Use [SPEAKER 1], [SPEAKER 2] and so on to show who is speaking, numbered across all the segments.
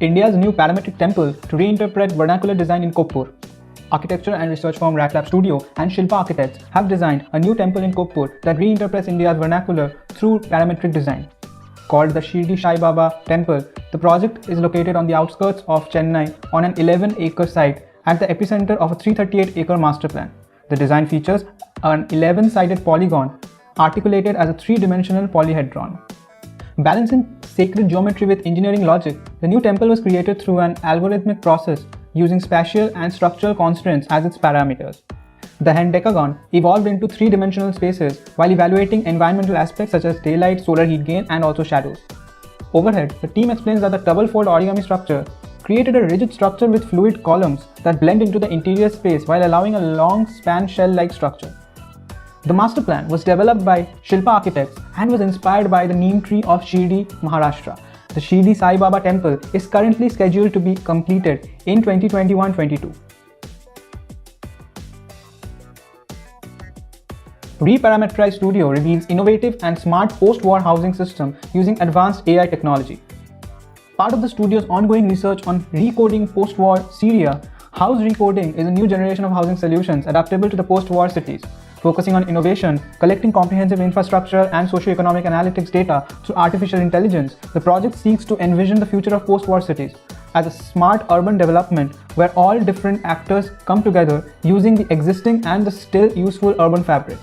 [SPEAKER 1] India's new parametric temple to reinterpret vernacular design in Kokpur. Architecture and research firm RATLab Studio and Shilpa Architects have designed a new temple in Kokpur that reinterprets India's vernacular through parametric design. Called the Shirdi Sai Baba Temple, the project is located on the outskirts of Chennai on an 11-acre site at the epicenter of a 338-acre master plan. The design features an 11-sided polygon articulated as a three-dimensional polyhedron. Balancing sacred geometry with engineering logic, the new temple was created through an algorithmic process using spatial and structural constraints as its parameters. The hendecagon evolved into three-dimensional spaces while evaluating environmental aspects such as daylight, solar heat gain, and also shadows. Overhead, the team explains that the double-fold origami structure created a rigid structure with fluid columns that blend into the interior space while allowing a long span shell-like structure. The master plan was developed by Shilpa Architects and was inspired by the neem tree of Shirdi, Maharashtra. The Shirdi Sai Baba temple is currently scheduled to be completed in 2021-22. Reparametrized Studio reveals innovative and smart post-war housing system using advanced AI technology. Part of the studio's ongoing research on recoding post-war Syria, House Recoding is a new generation of housing solutions adaptable to the post-war cities. Focusing on innovation, collecting comprehensive infrastructure and socio-economic analytics data through artificial intelligence, the project seeks to envision the future of post-war cities as a smart urban development where all different actors come together using the existing and the still useful urban fabric.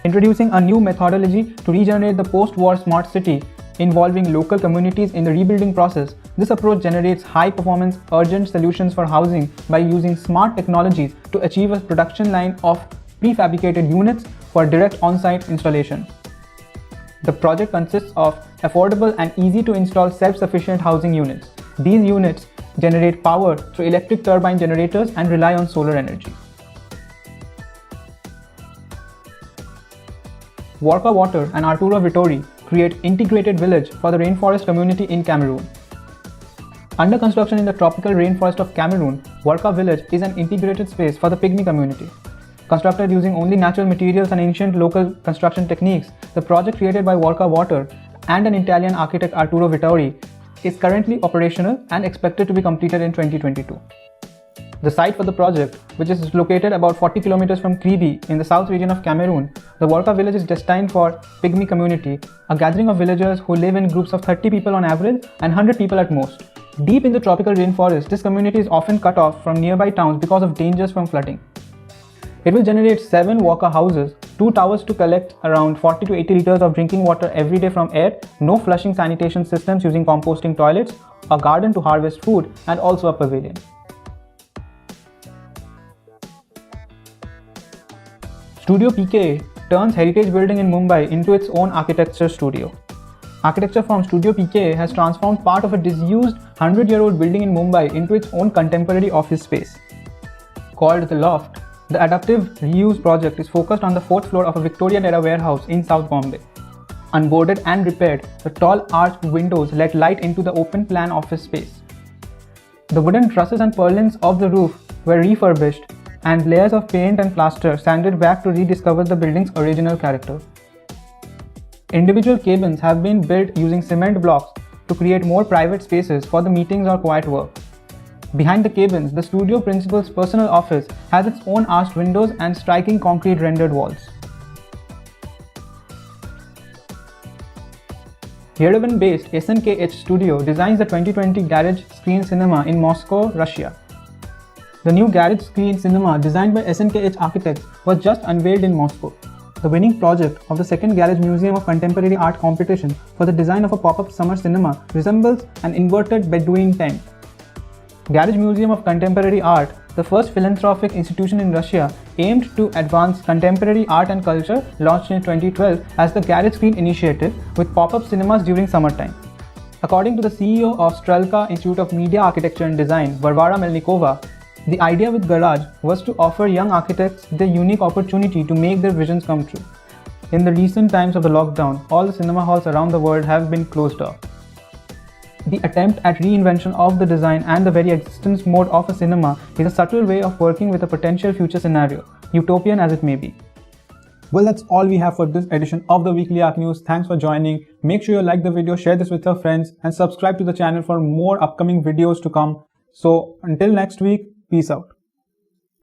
[SPEAKER 1] Introducing a new methodology to regenerate the post-war smart city involving local communities in the rebuilding process, this approach generates high-performance, urgent solutions for housing by using smart technologies to achieve a production line of prefabricated units for direct on-site installation. The project consists of affordable and easy-to-install self-sufficient housing units. These units generate power through electric turbine generators and rely on solar energy. Warka Water and Arturo Vittori create integrated village for the rainforest community in Cameroon. Under construction in the tropical rainforest of Cameroon, Warka Village is an integrated space for the Pygmy community. Constructed using only natural materials and ancient local construction techniques, the project created by Warka Water and an Italian architect Arturo Vittori is currently operational and expected to be completed in 2022. The site for the project, which is located about 40 kilometers from Kribi in the south region of Cameroon, the Warka village is destined for Pygmy community, a gathering of villagers who live in groups of 30 people on average and 100 people at most. Deep in the tropical rainforest, this community is often cut off from nearby towns because of dangers from flooding. It will generate 7 Warka houses, 2 towers to collect around 40 to 80 liters of drinking water every day from air, no flushing sanitation systems using composting toilets, a garden to harvest food, and also a pavilion. Studio PKA turns heritage building in Mumbai into its own architecture studio. Architecture firm Studio PKA has transformed part of a disused 100-year-old building in Mumbai into its own contemporary office space. Called The Loft, the adaptive reuse project is focused on the 4th floor of a Victorian-era warehouse in South Bombay. Unboarded and repaired, the tall arched windows let light into the open-plan office space. The wooden trusses and purlins of the roof were refurbished and layers of paint and plaster sanded back to rediscover the building's original character. Individual cabins have been built using cement blocks to create more private spaces for the meetings or quiet work. Behind the cabins, the studio principal's personal office has its own arched windows and striking concrete rendered walls. Yerevan-based SNKH Studio designs the 2020 Garage Screen Cinema in Moscow, Russia. The new Garage Screen Cinema, designed by SNKH Architects, was just unveiled in Moscow. The winning project of the second Garage Museum of Contemporary Art competition for the design of a pop-up summer cinema resembles an inverted Bedouin tent. Garage Museum of Contemporary Art, the first philanthropic institution in Russia, aimed to advance contemporary art and culture, launched in 2012 as the Garage Screen Initiative with pop-up cinemas during summertime. According to the CEO of Strelka Institute of Media Architecture and Design, Varvara Melnikova, the idea with Garage was to offer young architects the unique opportunity to make their visions come true. In the recent times of the lockdown, all the cinema halls around the world have been closed off. The attempt at reinvention of the design and the very existence mode of a cinema is a subtle way of working with a potential future scenario, utopian as it may be. Well, that's all we have for this edition of the Weekly Arc News. Thanks for joining. Make sure you like the video, share this with your friends, and subscribe to the channel for more upcoming videos to come. So until next week, peace out.